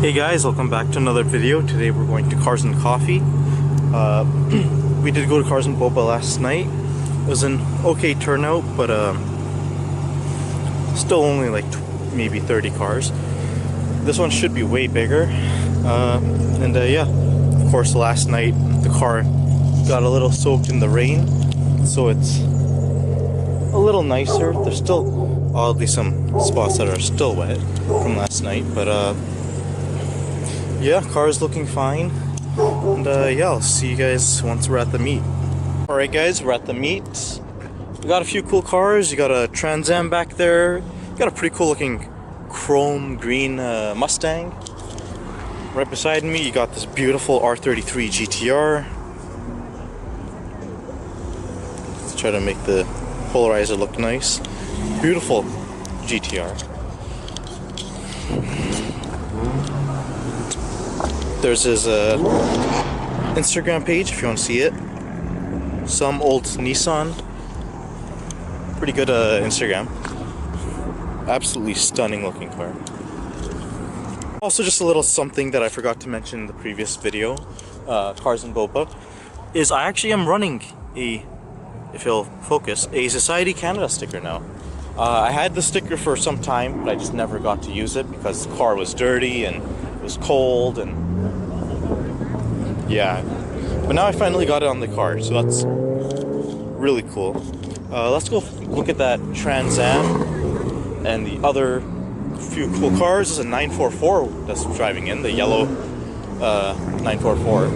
Hey guys, welcome back to another video. Today we're going to Cars and Coffee. We did go to Cars and Boba last night. It was an okay turnout, but still only like maybe 30 cars. This one should be way bigger. Yeah, of course last night the car got a little soaked in the rain, so it's a little nicer. There's still oddly some spots that are still wet from last night, but yeah, car is looking fine. And yeah, I'll see you guys once we're at the meet. Alright guys, we're at the meet. We got a few cool cars. You got a Trans Am back there. You got a pretty cool looking chrome green Mustang. Right beside me you got this beautiful R33 GTR. Let's try to make the polarizer look nice. Beautiful GTR. There's his Instagram page if you want to see it. Some old Nissan. Pretty good Instagram. Absolutely stunning looking car. Also, just a little something that I forgot to mention in the previous video, Cars and Boba, is I actually am running a, if you'll focus, a Society Canada sticker now. I had the sticker for some time, but I just never got to use it because the car was dirty and it was cold and yeah. But now I finally got it on the car, so that's really cool. Let's go look at that Trans Am and the other few cool cars. This is a 944 that's driving in, the yellow 944.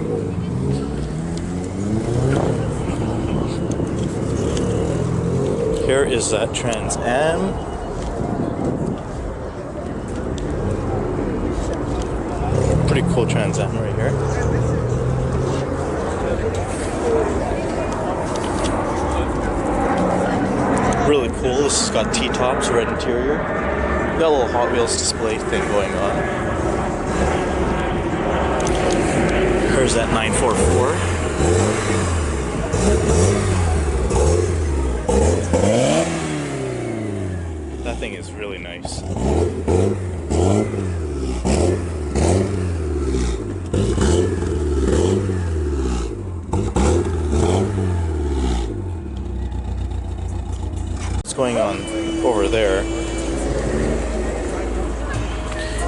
Here is that Trans Am. Pretty cool Trans Am right here. Really cool. This has got T-tops, red interior. Got a little Hot Wheels display thing going on. Here's that 944. That thing is really nice. What's going on over there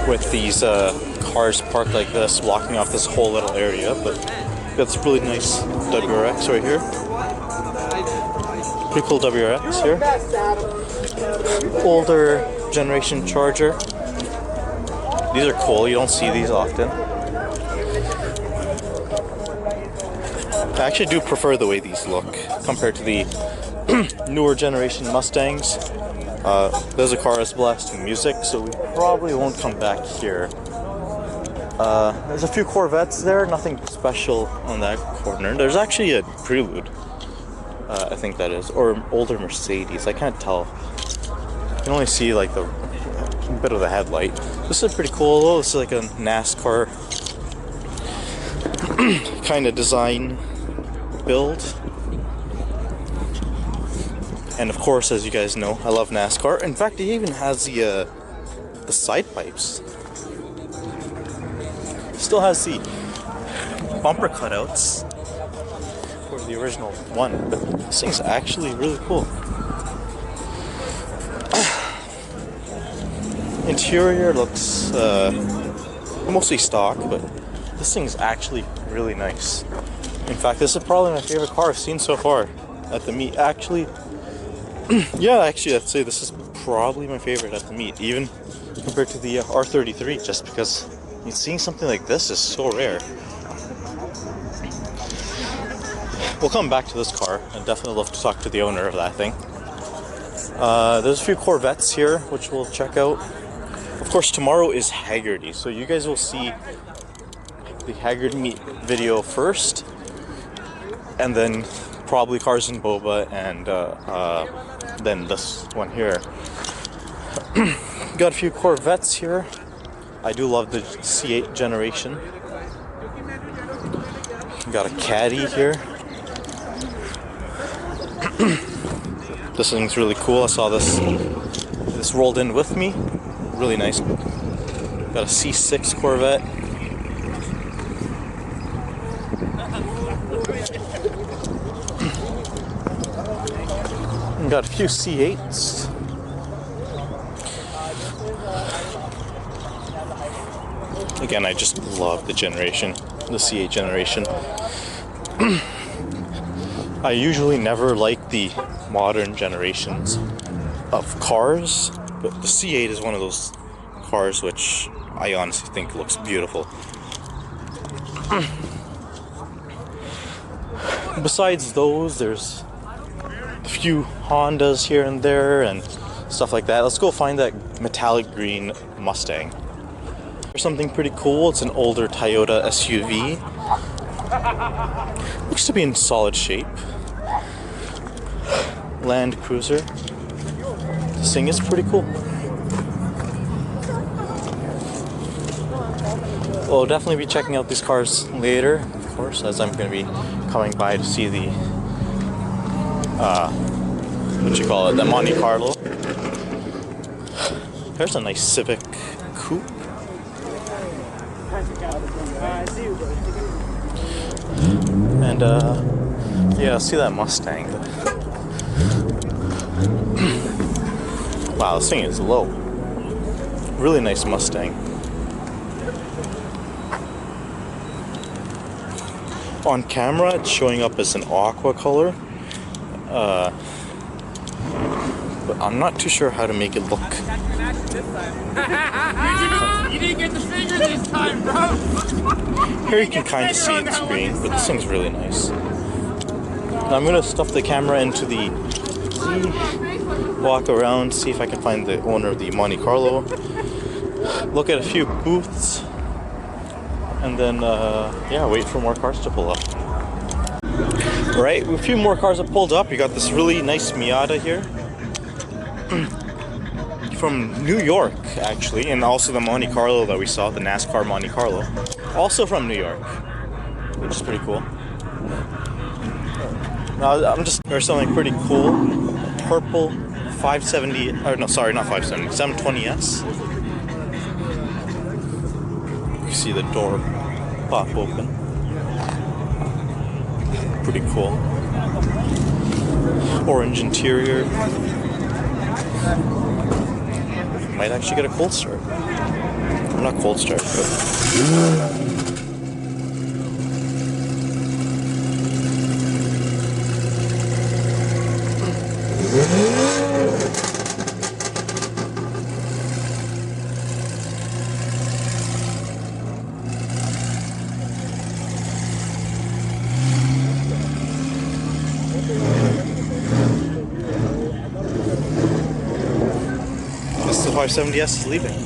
with these cars parked like this, blocking off this whole little area? But that's a really nice WRX right here. Pretty cool WRX here. Older generation Charger. These are cool, you don't see these often. I actually do prefer the way these look compared to the newer generation Mustangs. There's a car that's blasting music, so we probably won't come back here. There's a few Corvettes there, nothing special on that corner. There's actually a Prelude, I think that is, or older Mercedes, I can't tell. You can only see like a bit of the headlight. This is pretty cool though. This is like a NASCAR kind of design build. And of course, as you guys know, I love NASCAR. In fact, it even has the side pipes. Still has the bumper cutouts for the original one, but this thing's actually really cool. Interior looks mostly stock, but this thing's actually really nice. In fact, this is probably my favorite car I've seen so far at the meet. Actually, yeah, actually, I'd say this is probably my favorite at the meet, even compared to the R33, just because seeing something like this is so rare. We'll come back to this car. I'd definitely love to talk to the owner of that thing. There's a few Corvettes here, which we'll check out. Of course, tomorrow is Haggerty, so you guys will see the Haggerty meet video first, and then probably Cars and Boba, and then this one here. Got a few Corvettes here. I do love the C8 generation. Got a Caddy here. This thing's really cool. I saw this rolled in with me. Really nice Got a C6 Corvette. Got a few C8s. Again, I just love the generation, the C8 generation. I usually never like the modern generations of cars, but the C8 is one of those cars which I honestly think looks beautiful. Besides those, there's a few Hondas here and there and stuff like that. Let's go find that metallic green Mustang. There's something pretty cool. It's an older Toyota SUV. Looks to be in solid shape. Land Cruiser. This thing is pretty cool. We'll definitely be checking out these cars later, of course, as I'm going to be coming by to see the the Monte Carlo. There's a nice Civic coupe. And yeah, see that Mustang. Wow, this thing is low. Really nice Mustang. On camera, it's showing up as an aqua color. But I'm not too sure how to make it look. You didn't get the finger this time, bro. Here you can kind of see it's green, but this thing's really nice. Now I'm gonna stuff the camera into the walk around, see if I can find the owner of the Monte Carlo. Look at a few booths, and then yeah, wait for more cars to pull up. Right, a few more cars have pulled up. You got this really nice Miata here. From New York, actually, and also the Monte Carlo that we saw, the NASCAR Monte Carlo, also from New York, which is pretty cool. Now, there's something pretty cool, purple 570, or no, sorry, not 570, 720S. You see the door pop open. Pretty cool. Orange interior. Might actually get a cold start. Or not cold start, but... the 570S is leaving.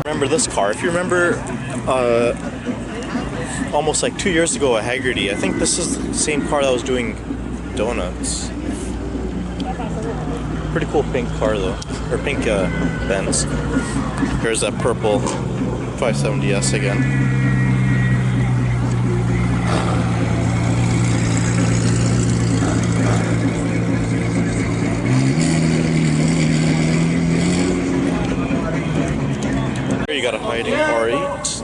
Remember this car? If you remember, almost like 2 years ago at Haggerty, I think this is the same car that was doing donuts. Pretty cool pink car though, or pink Benz. Here's that purple 570S again. You got a hiding R8.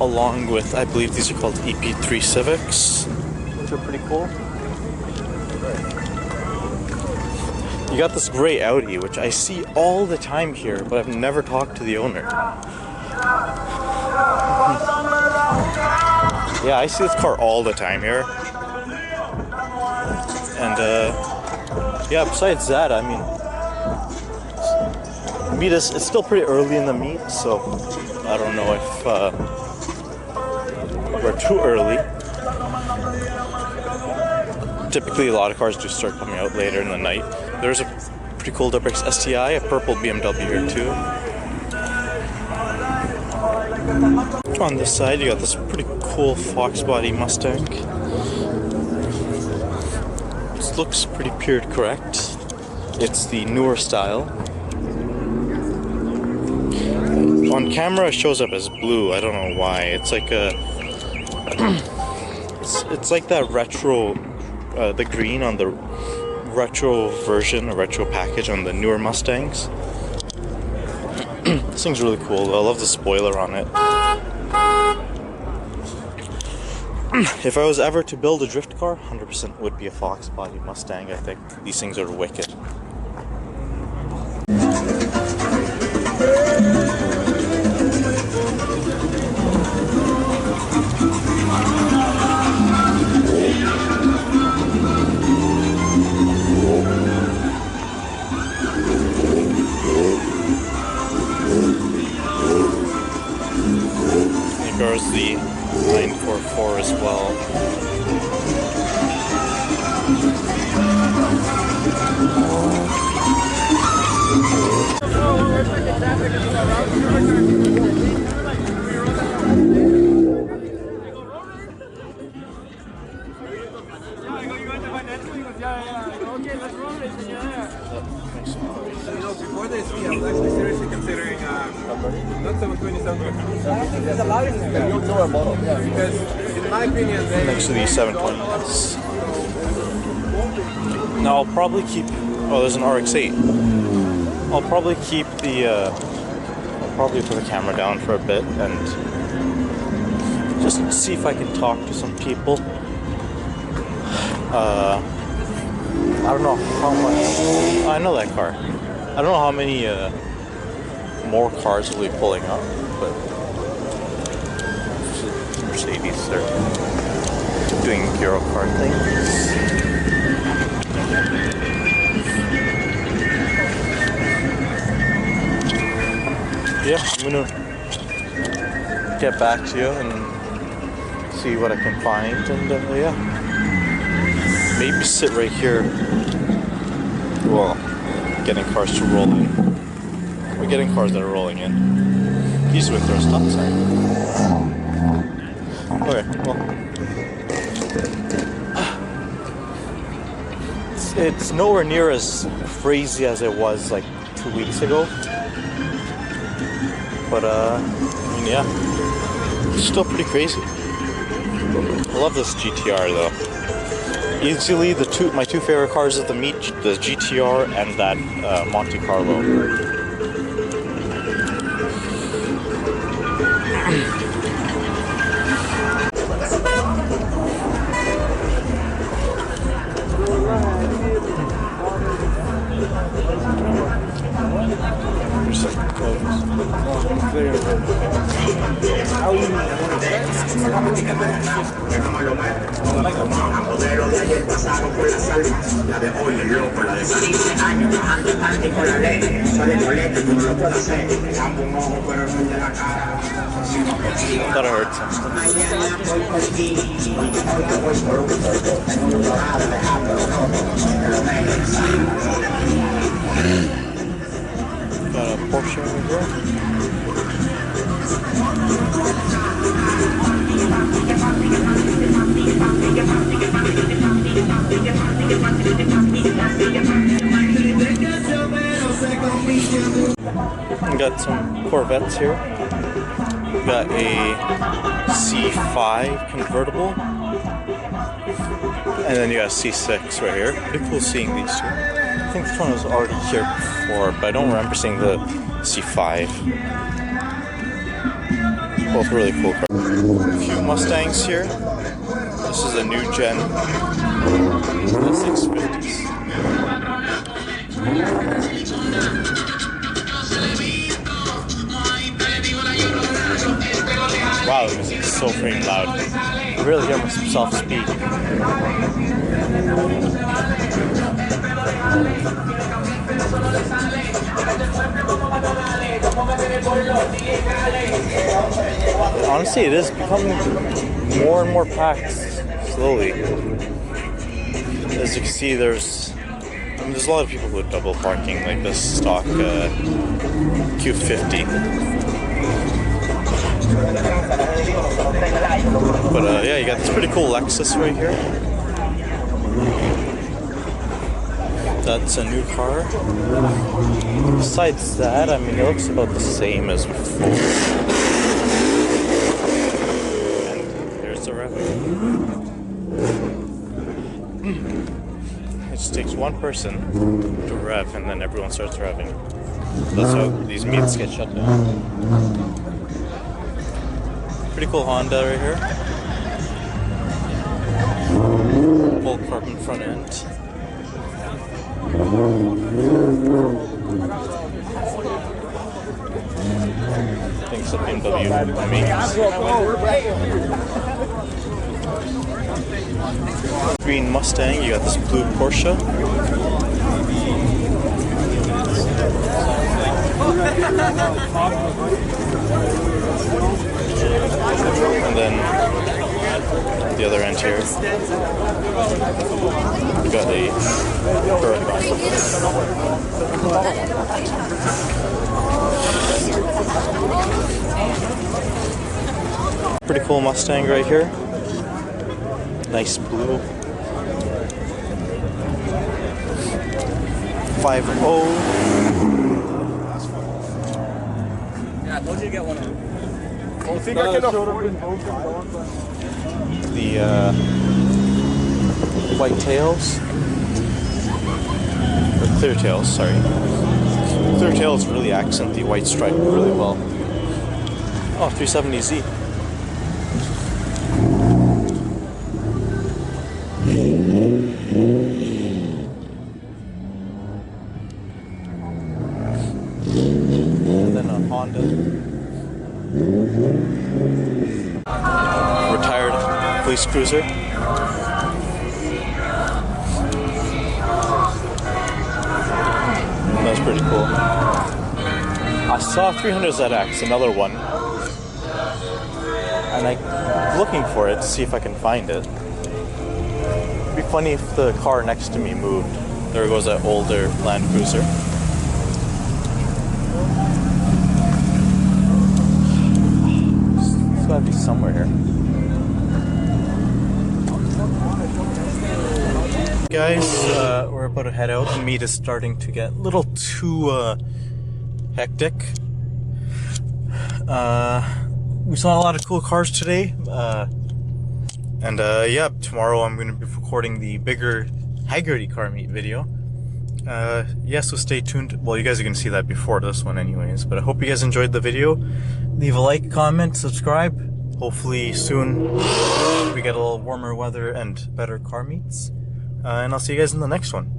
Along with, I believe these are called EP3 Civics, which are pretty cool. You got this gray Audi, which I see all the time here, but I've never talked to the owner. Yeah, I see this car all the time here. And yeah, besides that, I mean, meat is, it's still pretty early in the meet, so I don't know if we're too early. Typically, a lot of cars do start coming out later in the night. There's a pretty cool WRX STI, a purple BMW here too. On this side, you got this pretty cool Fox body Mustang. This looks pretty period correct. It's the newer style. On camera, it shows up as blue. I don't know why. It's like a, it's like that retro the green on the retro version, a retro package on the newer Mustangs. This thing's really cool. I love the spoiler on it. If I was ever to build a drift car, 100% would be a Fox body Mustang, I think. These things are wicked. There's the 944 as well. Before this, I was actually seriously considering not 720, 720. Lower model, yeah. Because in my opinion, they Next to the 720s. Now I'll probably keep. Oh, there's an RX-8. I'll probably keep the. I'll probably put the camera down for a bit and just see if I can talk to some people. I don't know how much. I know that car. I don't know how many more cars will be pulling up, but Mercedes are doing Euro car things. Yeah, I'm gonna get back to you and see what I can find, and yeah, maybe sit right here. Well, getting cars to roll in. We're getting cars that are rolling in. He's with their stop sign. Okay, well. It's nowhere near as crazy as it was like 2 weeks ago. But I mean, yeah. It's still pretty crazy. I love this GTR though. Easily my two favorite cars at the meet, the GTR and that Monte Carlo. Thought I heard something. Got a Porsche over here. We got some Corvettes here. We got a C5 convertible, and then you got a C6 right here. Pretty cool seeing these two. I think this one was already here before, but I don't remember seeing the C5. Both really cool cars. A few Mustangs here. This is a new gen. The 650s. Wow, the music is so freaking loud. I really hear myself speak. Honestly, it is becoming more and more packed slowly. As you can see, there's a lot of people who are double parking, like this stock Q50. But yeah, you got this pretty cool Lexus right here. That's a new car. Besides that, I mean, it looks about the same as before. And there's the revenue. just one person to rev, and then everyone starts revving. That's how these meets get shut down. Pretty cool Honda right here. Full carbon front end. I think it's a BMW. I mean, green Mustang. You got this blue Porsche. And then the other end here, we got a Huracan. Pretty cool Mustang right here. Nice blue. 5.0. Yeah, I told you to get one of them. The white tails, or clear tails, sorry. Clear tails really accent the white stripe really well. Oh, 370Z. And then a Honda. Retired police cruiser. That's pretty cool. I saw 300ZX, another one, and I'm looking for it to see if I can find it. It'd be funny if the car next to me moved. There goes that older Land Cruiser. It's gotta be somewhere here. Guys, we're about to head out. The meet is starting to get a little too hectic. We saw a lot of cool cars today. And yeah, tomorrow I'm going to be recording the bigger Haggerty car meet video. Yeah, so stay tuned. Well, you guys are going to see that before this one anyways. But I hope you guys enjoyed the video. Leave a like, comment, subscribe. Hopefully soon we get a little warmer weather and better car meets. And I'll see you guys in the next one.